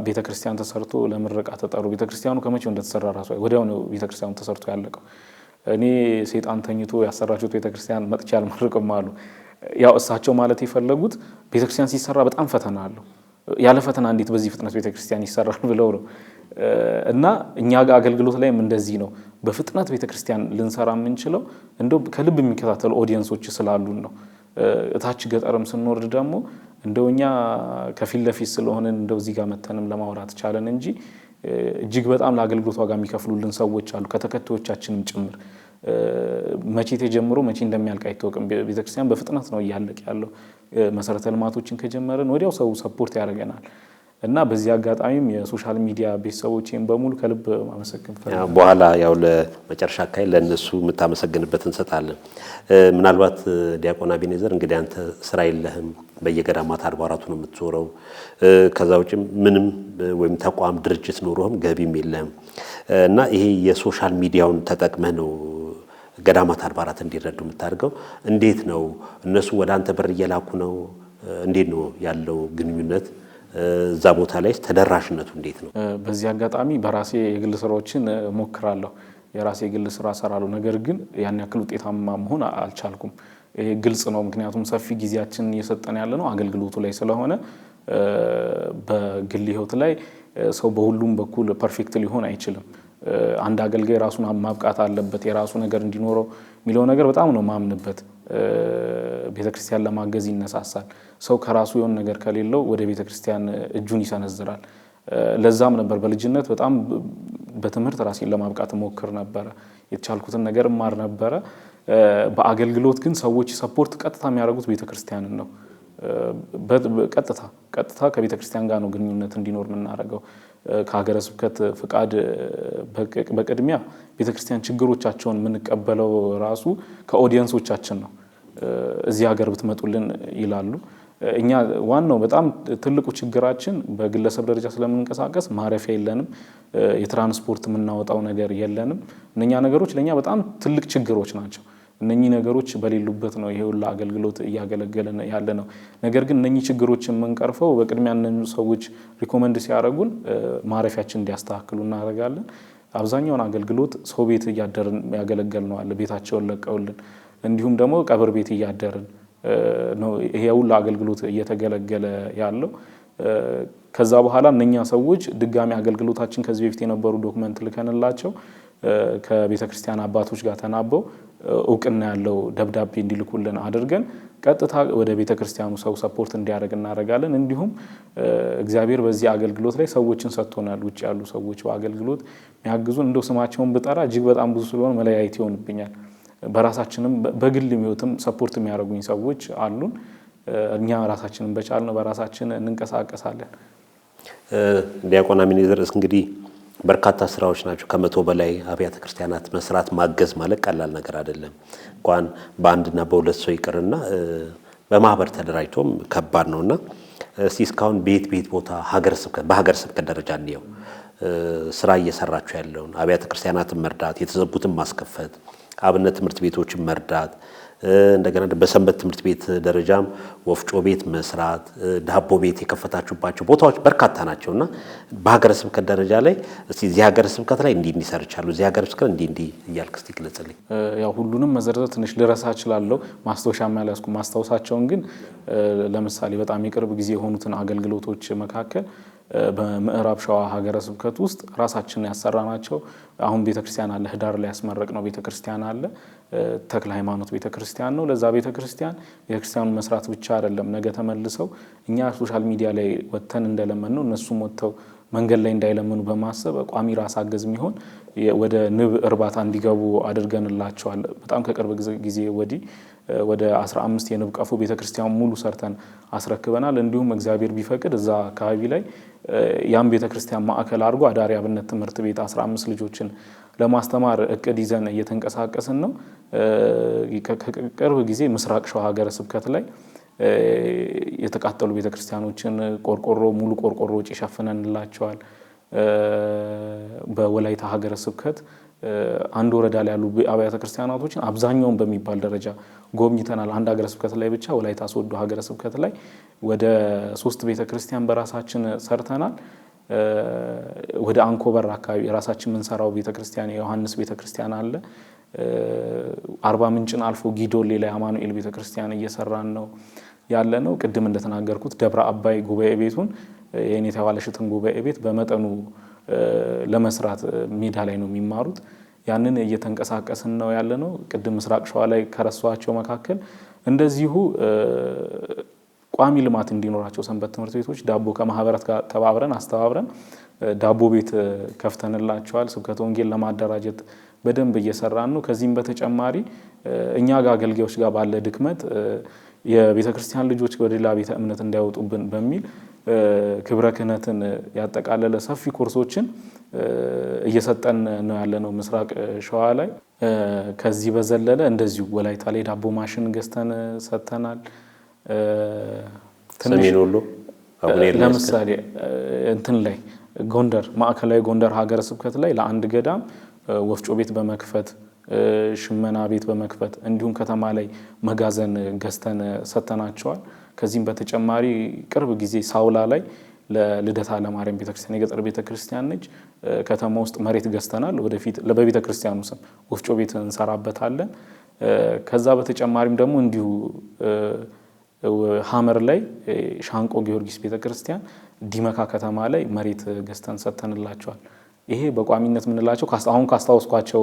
ቤተክርስቲያን ተሰርቶ ለምረቃ ተጠሩ። ቤተክርስቲያኑ ከመቼው እንደተሰራ ራሱ ወዲያው ነው ቤተክርስቲያኑ ተሰርቶ ያለቀው። እኔ ሰይጣን ተኝቶ ያሰራችሁት ቤተክርስቲያን መጥቻ አልመርቅም አሉ። ያው እሳቸው ማለት የፈለጉት ቤተክርስቲያን ሲሰራ በጣም ፈተና አለው፣ ያለ ፈተና እንዴት በዚህ ፍጥነት ቤተክርስቲያን ይሰራል ብለው ነው። እና እኛ ጋር አገልግሎት ላይም እንደዚህ ነው። በፍጥነት ቤተክርስቲያን ልንሰራ የምንችለው እንደው ከልብ የሚከታተሉ ኦዲየንሶች ስላሉን ነው። እታች ገጠርም ስንወርድ ደግሞ እንደው እኛ ከፊት ለፊት ስለሆነ እንደው እዚህ ጋር መተንም ለማውራት ቻለን እንጂ እጅግ በጣም ለአገልግሎት ዋጋ የሚከፍሉልን ሰዎች አሉ፣ ከተከታዮቻችንም ጭምር። መቼ ተጀምሮ መቼ እንደሚያልቅ አይታወቅም። ቤተክርስቲያን በፍጥነት ነው እያለቀ ያለው። መሰረተ ልማቶችን ከጀመረን ወዲያው ሰው ሰፖርት ያደርገናል እና በዚህ አጋጣሚም የሶሻል ሚዲያ ቤተሰቦቼን በሙሉ ከልብ ማመሰግን ፈልጋለሁ። በኋላ ያው ለመጨረሻ አካባቢ ለነሱ የምታመሰግንበት እንሰጣለን። ምናልባት ዲያቆን አቤኔዘር እንግዲህ አንተ ስራ የለህም፣ በየገዳማት አድባራቱ ነው የምትዞረው። ከዛ ውጭ ምንም ወይም ተቋም ድርጅት ኖሮህም ገቢም የለህም እና ይሄ የሶሻል ሚዲያውን ተጠቅመህ ነው ገዳማት አድባራት እንዲረዱ የምታደርገው። እንዴት ነው እነሱ ወደ አንተ በር እየላኩ ነው? እንዴት ነው ያለው ግንኙነት? እዛ ቦታ ላይ ተደራሽነቱ እንዴት ነው? በዚህ አጋጣሚ በራሴ የግል ስራዎችን ሞክራለሁ፣ የራሴ የግል ስራ ሰራለሁ። ነገር ግን ያን ያክል ውጤታማ መሆን አልቻልኩም። ይሄ ግልጽ ነው። ምክንያቱም ሰፊ ጊዜያችን እየሰጠን ያለ ነው አገልግሎቱ ላይ ስለሆነ በግል ህይወት ላይ ሰው በሁሉም በኩል ፐርፌክት ሊሆን አይችልም። አንድ አገልጋይ ራሱን ማብቃት አለበት፣ የራሱ ነገር እንዲኖረው የሚለው ነገር በጣም ነው ማምንበት። ቤተክርስቲያን ለማገዝ ይነሳሳል። ሰው ከራሱ የሆነ ነገር ከሌለው ወደ ቤተክርስቲያን እጁን ይሰነዝራል። ለዛም ነበር በልጅነት በጣም በትምህርት ራሴን ለማብቃት ሞክር ነበረ፣ የተቻልኩትን ነገር ማር ነበረ። በአገልግሎት ግን ሰዎች ሰፖርት ቀጥታ የሚያደርጉት ቤተክርስቲያንን ነው። ቀጥታ ከቤተክርስቲያን ጋር ነው ግንኙነት እንዲኖር የምናደርገው። ከሀገረ ስብከት ፍቃድ በቅድሚያ ቤተክርስቲያን ችግሮቻቸውን የምንቀበለው ራሱ ከኦዲየንሶቻችን ነው። እዚህ ሀገር ብትመጡልን ይላሉ። እኛ ዋናው በጣም ትልቁ ችግራችን በግለሰብ ደረጃ ስለምንንቀሳቀስ ማረፊያ የለንም፣ የትራንስፖርት የምናወጣው ነገር የለንም። እነኛ ነገሮች ለእኛ በጣም ትልቅ ችግሮች ናቸው። እነኚህ ነገሮች በሌሉበት ነው ይሄ ሁሉ አገልግሎት እያገለገለን ያለ ነው። ነገር ግን እነኚህ ችግሮች የምንቀርፈው በቅድሚያ እነኚህ ሰዎች ሪኮመንድ ሲያደርጉን ማረፊያችን እንዲያስተካክሉ እናደርጋለን። አብዛኛውን አገልግሎት ሰው ቤት እያደርን ያገለገል ነው አለ፣ ቤታቸውን ለቀውልን። እንዲሁም ደግሞ ቀብር ቤት እያደርን ነው ይሄ ሁሉ አገልግሎት እየተገለገለ ያለው። ከዛ በኋላ እነኛ ሰዎች ድጋሚ አገልግሎታችን ከዚህ በፊት የነበሩ ዶክመንት ልከንላቸው ከቤተክርስቲያን አባቶች ጋር ተናበው እውቅና ያለው ደብዳቤ እንዲልኩልን አድርገን ቀጥታ ወደ ቤተክርስቲያኑ ሰው ሰፖርት እንዲያደርግ እናደርጋለን። እንዲሁም እግዚአብሔር በዚህ አገልግሎት ላይ ሰዎችን ሰጥቶናል። ውጭ ያሉ ሰዎች በአገልግሎት የሚያግዙን እንደው ስማቸውን ብጠራ እጅግ በጣም ብዙ ስለሆነ መለያየት ይሆንብኛል። በራሳችንም በግል ህይወትም ሰፖርት የሚያደርጉኝ ሰዎች አሉን። እኛ ራሳችንን በቻልነው በራሳችን እንንቀሳቀሳለን። ዲያቆን አቤኔዘር እንግዲህ በርካታ ስራዎች ናቸው። ከመቶ በላይ አብያተ ክርስቲያናት መስራት ማገዝ ማለት ቀላል ነገር አይደለም። እንኳን በአንድና በሁለት ሰው ይቅርና በማህበር ተደራጅቶም ከባድ ነውና እስካሁን ቤት ቦታ በሀገረ ስብከት ደረጃ እንየው ስራ እየሰራችሁ ያለውን አብያተ ክርስቲያናትን መርዳት፣ የተዘጉትን ማስከፈት፣ አብነት ትምህርት ቤቶችን መርዳት፣ እንደገና በሰንበት ትምህርት ቤት ደረጃም ወፍጮ ቤት መስራት፣ ዳቦ ቤት የከፈታችሁባቸው ቦታዎች በርካታ ናቸውና በሀገረ ስብከት ደረጃ ላይ እዚህ ሀገረ ስብከት ላይ እንዲሰርቻሉ እዚህ ሀገረ ስብከት እንዲ እያልክ እስቲ ግለጽልኝ። ያው ሁሉንም መዘርዘር ትንሽ ልረሳ እችላለሁ። ማስታወሻም ያልያዝኩ ማስታወሳቸውን ግን ለምሳሌ በጣም የቅርብ ጊዜ የሆኑትን አገልግሎቶች መካከል በምዕራብ ሸዋ ሀገረ ስብከት ውስጥ ራሳችን ያሰራናቸው አሁን ቤተክርስቲያን አለ፣ ህዳር ላይ ያስመረቅነው ቤተክርስቲያን አለ። ተክለ ሃይማኖት ቤተክርስቲያን ነው። ለዛ ቤተክርስቲያኑን መስራት ብቻ አይደለም፣ ነገ ተመልሰው እኛ ሶሻል ሚዲያ ላይ ወጥተን እንደለመን ነው እነሱም ወጥተው መንገድ ላይ እንዳይለምኑ በማሰብ ቋሚ ራስ አገዝ የሚሆን ወደ ንብ እርባታ እንዲገቡ አድርገንላቸዋል። በጣም ከቅርብ ጊዜ ወዲህ ወደ 15 የንብ ቀፎ ቤተክርስቲያን ሙሉ ሰርተን አስረክበናል። እንዲሁም እግዚአብሔር ቢፈቅድ እዛ አካባቢ ላይ ያን ቤተክርስቲያን ማዕከል አድርጎ አዳሪ አብነት ትምህርት ቤት 15 ልጆችን ለማስተማር እቅድ ይዘን እየተንቀሳቀስን ነው። ከቅርብ ጊዜ ምስራቅ ሸዋ ሀገረ ስብከት ላይ የተቃጠሉ ቤተክርስቲያኖችን ሙሉ ቆርቆሮ ወጪ ሸፍነንላቸዋል። በወላይታ ሀገረ ስብከት አንድ ወረዳ ላይ ያሉ አብያተ ክርስቲያናቶችን አብዛኛውን በሚባል ደረጃ ጎብኝተናል። አንድ ሀገረ ስብከት ላይ ብቻ ወላይታ ሶዶ ሀገረ ስብከት ላይ ወደ 3 ቤተክርስቲያን በራሳችን ሰርተናል። ወደ አንኮበር አካባቢ የራሳችን የምንሰራው ቤተክርስቲያን የዮሐንስ ቤተክርስቲያን አለ። አርባ ምንጭን አልፎ ጊዶሌ ላይ አማኑኤል ቤተክርስቲያን እየሰራን ነው ያለ ነው። ቅድም እንደተናገርኩት ደብረ አባይ ጉባኤ ቤቱን የኔታ ዋለሽትን ጉባኤ ቤት በመጠኑ ለመስራት ሜዳ ላይ ነው የሚማሩት። ያንን እየተንቀሳቀስን ነው ያለ ነው። ቅድም ምስራቅ ሸዋ ላይ ከረሷቸው መካከል እንደዚሁ ቋሚ ልማት እንዲኖራቸው ሰንበት ትምህርት ቤቶች ዳቦ ከማህበራት ጋር አስተባብረን ዳቦ ቤት ከፍተንላቸዋል። ስብከተ ወንጌል ለማደራጀት በደንብ እየሰራን ነው። ከዚህም በተጨማሪ እኛ ጋር አገልጋዮች ጋር ባለ ድክመት የቤተክርስቲያን ልጆች ወደ ሌላ ቤተ እምነት እንዳይወጡብን በሚል ክብረ ክህነትን ያጠቃለለ ሰፊ ኮርሶችን እየሰጠን ነው ያለነው ምስራቅ ሸዋ ላይ። ከዚህ በዘለለ እንደዚሁ ወላይታ ላይ ዳቦ ማሽን ገዝተን ሰጥተናል። ሰሜን ወሎ ለምሳሌ እንትን ላይ ጎንደር ማዕከላዊ ጎንደር ሀገረ ስብከት ላይ ለአንድ ገዳም ወፍጮ ቤት በመክፈት ሽመና ቤት በመክፈት እንዲሁም ከተማ ላይ መጋዘን ገዝተን ሰጥተናቸዋል። ከዚህም በተጨማሪ ቅርብ ጊዜ ሳውላ ላይ ለልደታ ለማርያም ቤተክርስቲያን የገጠር ቤተክርስቲያን ነች። ከተማ ውስጥ መሬት ገዝተናል። ወደፊት በቤተክርስቲያኑ ስም ወፍጮ ቤት እንሰራበታለን። ከዛ በተጨማሪም ደግሞ እንዲሁ ሐመር ላይ ሻንቆ ጊዮርጊስ ቤተክርስቲያን ዲመካ ከተማ ላይ መሬት ገዝተን ሰጥተንላቸዋል። ይሄ በቋሚነት ምንላቸው አሁን ካስታወስኳቸው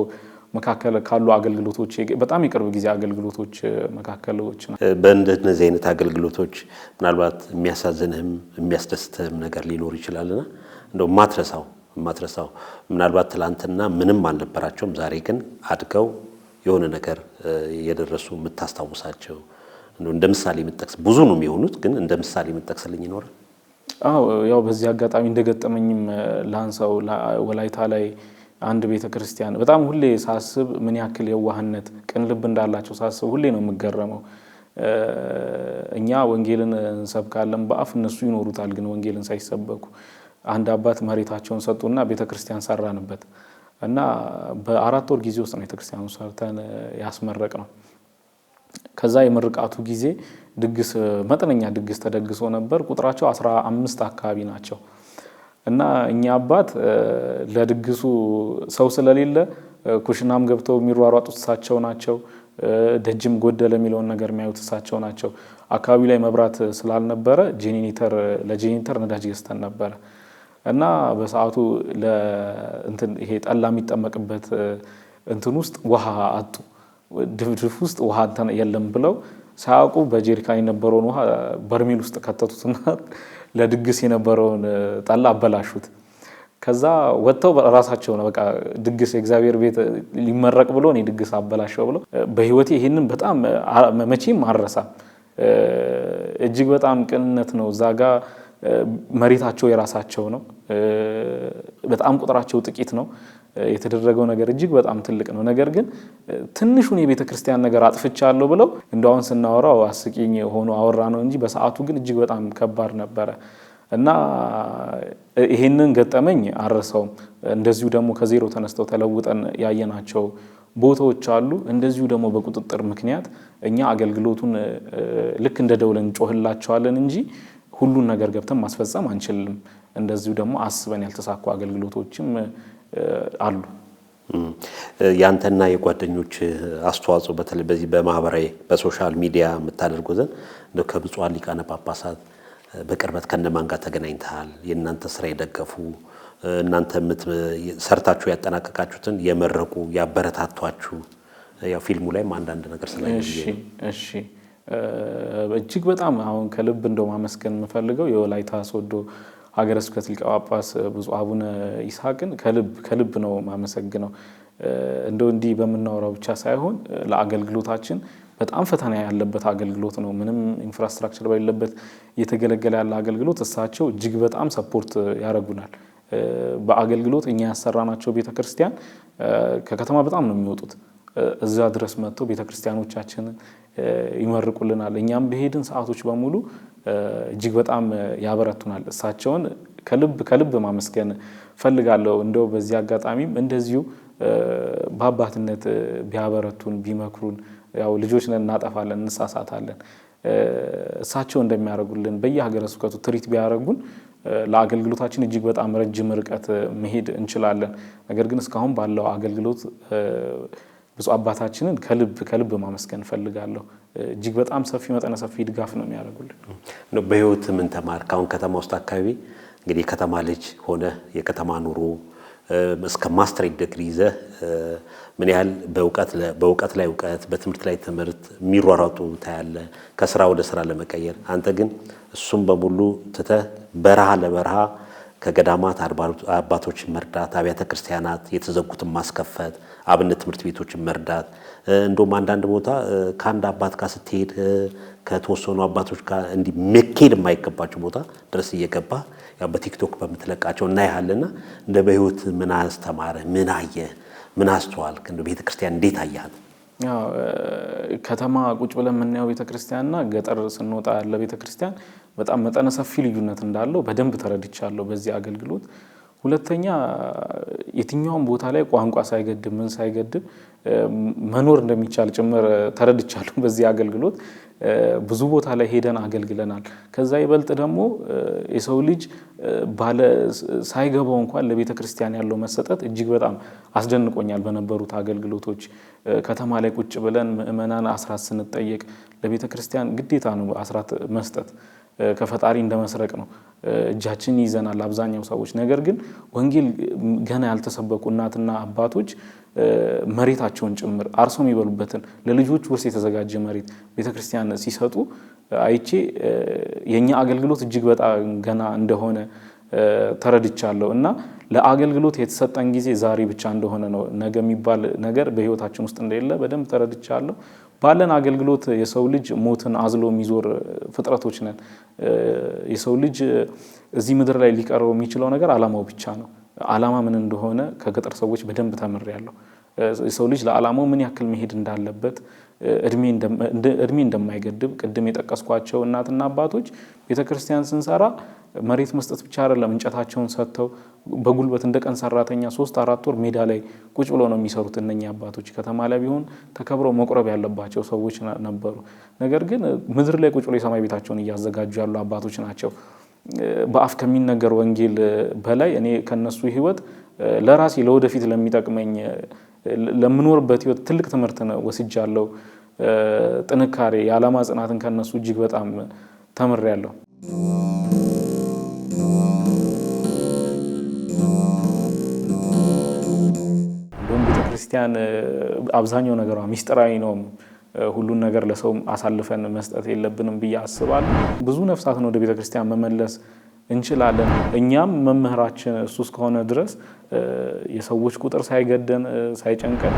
መካከል ካሉ አገልግሎቶች በጣም የቅርብ ጊዜ አገልግሎቶች መካከሎች ነው። በእንደነዚህ አይነት አገልግሎቶች ምናልባት የሚያሳዝንህም የሚያስደስትህም ነገር ሊኖር ይችላልና እንደው ማትረሳው ምናልባት ትላንትና ምንም አልነበራቸውም፣ ዛሬ ግን አድገው የሆነ ነገር የደረሱ የምታስታውሳቸው እንደ ምሳሌ የምትጠቅስ ብዙ ነው የሚሆኑት፣ ግን እንደ ምሳሌ የምትጠቅስልኝ ይኖራል? አዎ ያው በዚህ አጋጣሚ እንደገጠመኝም ላንሳው። ወላይታ ላይ አንድ ቤተክርስቲያን በጣም ሁሌ ሳስብ ምን ያክል የዋህነት ቅን ልብ እንዳላቸው ሳስብ ሁሌ ነው የምገረመው። እኛ ወንጌልን እንሰብካለን በአፍ እነሱ ይኖሩታል፣ ግን ወንጌልን ሳይሰበኩ አንድ አባት መሬታቸውን ሰጡና ቤተክርስቲያን ሰራንበት እና በ4 ወር ጊዜ ውስጥ ነው ቤተክርስቲያኑ ሰርተን ያስመረቅ ነው። ከዛ የምርቃቱ ጊዜ ድግስ መጠነኛ ድግስ ተደግሶ ነበር። ቁጥራቸው 15 አካባቢ ናቸው እና እኛ አባት ለድግሱ ሰው ስለሌለ ኩሽናም ገብተው የሚሯሯጡት እሳቸው ናቸው። ደጅም ጎደለ የሚለውን ነገር የሚያዩት እሳቸው ናቸው። አካባቢ ላይ መብራት ስላልነበረ ለጄኔሬተር ነዳጅ ገዝተን ነበረ እና በሰዓቱ ይሄ ጠላ የሚጠመቅበት እንትን ውስጥ ውሃ አጡ። ድፍድፍ ውስጥ ውሃ የለም ብለው ሳያውቁ በጀሪካን የነበረውን ውሃ በርሜል ውስጥ ከተቱትና ለድግስ የነበረውን ጠላ አበላሹት። ከዛ ወጥተው ራሳቸው ነው በቃ ድግስ የእግዚአብሔር ቤት ሊመረቅ ብሎ እኔ ድግስ አበላሸው ብሎ በህይወቴ ይሄንን በጣም መቼም አልረሳም። እጅግ በጣም ቅንነት ነው። እዛ ጋ መሬታቸው የራሳቸው ነው። በጣም ቁጥራቸው ጥቂት ነው። የተደረገው ነገር እጅግ በጣም ትልቅ ነው። ነገር ግን ትንሹን የቤተ ክርስቲያን ነገር አጥፍቻለሁ ብለው እንደውን ስናወራው አስቂኝ ሆኖ አወራ ነው እንጂ በሰዓቱ ግን እጅግ በጣም ከባድ ነበረ እና ይሄንን ገጠመኝ አረሰውም። እንደዚሁ ደግሞ ከዜሮ ተነስተው ተለውጠን ያየናቸው ቦታዎች አሉ። እንደዚሁ ደግሞ በቁጥጥር ምክንያት እኛ አገልግሎቱን ልክ እንደ ደውለን እንጮህላቸዋለን እንጂ ሁሉን ነገር ገብተን ማስፈጸም አንችልም። እንደዚሁ ደግሞ አስበን ያልተሳኩ አገልግሎቶችም አሉ። ያንተና የጓደኞች አስተዋጽኦ በተለይ በዚህ በማህበራዊ በሶሻል ሚዲያ የምታደርጉት እንደው ከብፁዓን ሊቃነ ጳጳሳት በቅርበት ከነማን ጋር ተገናኝተሃል? የእናንተ ስራ የደገፉ እናንተ ሰርታችሁ ያጠናቀቃችሁትን የመረቁ ያበረታቷችሁ? ያው ፊልሙ ላይም አንዳንድ ነገር ስለዚህ እሺ እጅግ በጣም አሁን ከልብ እንደው ማመስገን የምፈልገው የወላይታ ሶዶ ሀገረ ስብከት ሊቀ ጳጳስ ብፁዕ አቡነ ይስሐቅን ከልብ ነው ማመሰግነው። እንደው እንዲህ በምናወራው ብቻ ሳይሆን ለአገልግሎታችን በጣም ፈተና ያለበት አገልግሎት ነው። ምንም ኢንፍራስትራክቸር በሌለበት እየተገለገለ ያለ አገልግሎት እሳቸው እጅግ በጣም ሰፖርት ያደርጉናል። በአገልግሎት እኛ ያሰራናቸው ቤተክርስቲያን ከከተማ በጣም ነው የሚወጡት። እዛ ድረስ መጥተው ቤተክርስቲያኖቻችንን ይመርቁልናል። እኛም በሄድን ሰዓቶች በሙሉ እጅግ በጣም ያበረቱናል። እሳቸውን ከልብ ማመስገን ፈልጋለሁ። እንደው በዚህ አጋጣሚም እንደዚሁ በአባትነት ቢያበረቱን ቢመክሩን፣ ያው ልጆች ነን፣ እናጠፋለን፣ እንሳሳታለን። እሳቸው እንደሚያደርጉልን በየሀገረ ስብከቱ ትሪት ቢያደርጉን ለአገልግሎታችን እጅግ በጣም ረጅም ርቀት መሄድ እንችላለን። ነገር ግን እስካሁን ባለው አገልግሎት ብፁዕ አባታችንን ከልብ ማመስገን ፈልጋለሁ። እጅግ በጣም መጠነ ሰፊ ድጋፍ ነው የሚያደርጉልን። በህይወት ምን ተማርክ? አሁን ከተማ ውስጥ አካባቢ እንግዲህ ከተማ ልጅ ሆነ የከተማ ኑሮ እስከ ማስተሬት ዲግሪ ይዘህ ምን ያህል በእውቀት ላይ እውቀት በትምህርት ላይ ትምህርት የሚሯሯጡ ታያለ ከስራ ወደ ስራ ለመቀየር። አንተ ግን እሱም በሙሉ ትተህ በረሃ ለበረሃ ከገዳማት አባቶችን መርዳት፣ አብያተ ክርስቲያናት የተዘጉትን ማስከፈት፣ አብነት ትምህርት ቤቶችን መርዳት፣ እንደውም አንዳንድ ቦታ ከአንድ አባት ጋር ስትሄድ ከተወሰኑ አባቶች ጋር እንዲህ መኬድ የማይገባቸው ቦታ ድረስ እየገባ ያው በቲክቶክ በምትለቃቸው እናያለና እንደ በህይወት ምን አስተማረ? ምን አየ? ምን አስተዋልክ? እንደ ቤተክርስቲያን እንዴት አያት? ያው ከተማ ቁጭ ብለን የምናየው ቤተክርስቲያንና ገጠር ስንወጣ ያለ ቤተክርስቲያን በጣም መጠነ ሰፊ ልዩነት እንዳለው በደንብ ተረድቻለሁ በዚህ አገልግሎት። ሁለተኛ የትኛውም ቦታ ላይ ቋንቋ ሳይገድብ ምን ሳይገድብ መኖር እንደሚቻል ጭምር ተረድቻለሁ በዚህ አገልግሎት። ብዙ ቦታ ላይ ሄደን አገልግለናል። ከዛ ይበልጥ ደግሞ የሰው ልጅ ሳይገባው እንኳን ለቤተ ክርስቲያን ያለው መሰጠት እጅግ በጣም አስደንቆኛል። በነበሩት አገልግሎቶች ከተማ ላይ ቁጭ ብለን ምእመናን አስራት ስንጠየቅ ለቤተ ክርስቲያን ግዴታ ነው አስራት መስጠት፣ ከፈጣሪ እንደመስረቅ ነው። እጃችን ይዘናል አብዛኛው ሰዎች። ነገር ግን ወንጌል ገና ያልተሰበኩ እናትና አባቶች መሬታቸውን ጭምር አርሰው የሚበሉበትን ለልጆች ውርስ የተዘጋጀ መሬት ቤተክርስቲያን ሲሰጡ አይቼ የኛ አገልግሎት እጅግ በጣም ገና እንደሆነ ተረድቻለሁ። እና ለአገልግሎት የተሰጠን ጊዜ ዛሬ ብቻ እንደሆነ ነው፣ ነገ የሚባል ነገር በህይወታችን ውስጥ እንደሌለ በደንብ ተረድቻለሁ። ባለን አገልግሎት የሰው ልጅ ሞትን አዝሎ የሚዞር ፍጥረቶች ነን። የሰው ልጅ እዚህ ምድር ላይ ሊቀረው የሚችለው ነገር ዓላማው ብቻ ነው። ዓላማ ምን እንደሆነ ከገጠር ሰዎች በደንብ ተምሬያለሁ። የሰው ልጅ ለዓላማው ምን ያክል መሄድ እንዳለበት፣ እድሜ እንደማይገድብ ቅድም የጠቀስኳቸው እናትና አባቶች ቤተክርስቲያን ስንሰራ መሬት መስጠት ብቻ አይደለም፣ እንጨታቸውን ሰጥተው በጉልበት እንደ ቀን ሰራተኛ 3-4 ወር ሜዳ ላይ ቁጭ ብለው ነው የሚሰሩት። እነኛ አባቶች ከተማ ላይ ቢሆን ተከብረው መቁረብ ያለባቸው ሰዎች ነበሩ። ነገር ግን ምድር ላይ ቁጭ ብለው የሰማይ ቤታቸውን እያዘጋጁ ያሉ አባቶች ናቸው። በአፍ ከሚነገር ወንጌል በላይ እኔ ከነሱ ህይወት ለራሴ ለወደፊት ለሚጠቅመኝ ለምኖርበት ህይወት ትልቅ ትምህርት ወስጃለሁ። ጥንካሬ፣ የዓላማ ጽናትን ከነሱ እጅግ በጣም ተምሬያለሁ። ቤተክርስቲያን አብዛኛው ነገሯ ሚስጥራዊ ነው። ሁሉን ነገር ለሰው አሳልፈን መስጠት የለብንም ብዬ አስባለሁ። ብዙ ነፍሳትን ወደ ቤተክርስቲያን መመለስ እንችላለን። እኛም መምህራችን እሱ እስከሆነ ድረስ የሰዎች ቁጥር ሳይገደን ሳይጨንቀን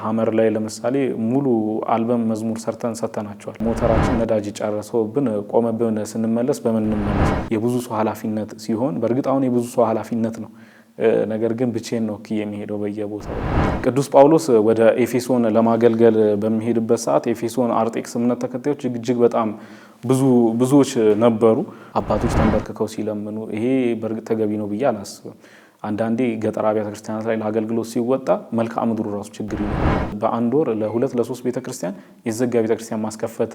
ሐመር ላይ ለምሳሌ ሙሉ አልበም መዝሙር ሰርተን ሰጥተናቸዋል። ሞተራችን ነዳጅ ጨርሶብን ቆመብን ስንመለስ በምን እንመለስ? የብዙ ሰው ኃላፊነት ሲሆን በእርግጥ አሁን የብዙ ሰው ኃላፊነት ነው። ነገር ግን ብቻዬን ነው የሚሄደው በየቦታው። ቅዱስ ጳውሎስ ወደ ኤፌሶን ለማገልገል በሚሄድበት ሰዓት ኤፌሶን አርጤክስ እምነት ተከታዮች እጅግ በጣም ብዙዎች ነበሩ። አባቶች ተንበርክከው ሲለምኑ ይሄ በእርግጥ ተገቢ ነው ብዬ አላስብም። አንዳንዴ ገጠር አብያተ ክርስቲያናት ላይ ለአገልግሎት ሲወጣ መልክዓ ምድሩ ራሱ ችግር ይኖራል። በአንድ ወር ለ2 ለ3 ቤተክርስቲያን የተዘጋ ቤተክርስቲያን ማስከፈት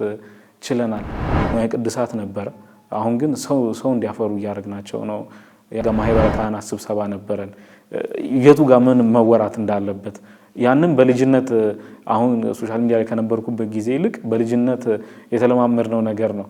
ችለናል። ንዋየ ቅድሳት ነበረ። አሁን ግን ሰው እንዲያፈሩ እያደረግናቸው ነው። የማህበረ ካህናት ስብሰባ ነበረን። የቱ ጋር ምን መወራት እንዳለበት ያንን በልጅነት አሁን ሶሻል ሚዲያ ላይ ከነበርኩበት ጊዜ ይልቅ በልጅነት የተለማመድነው ነገር ነው።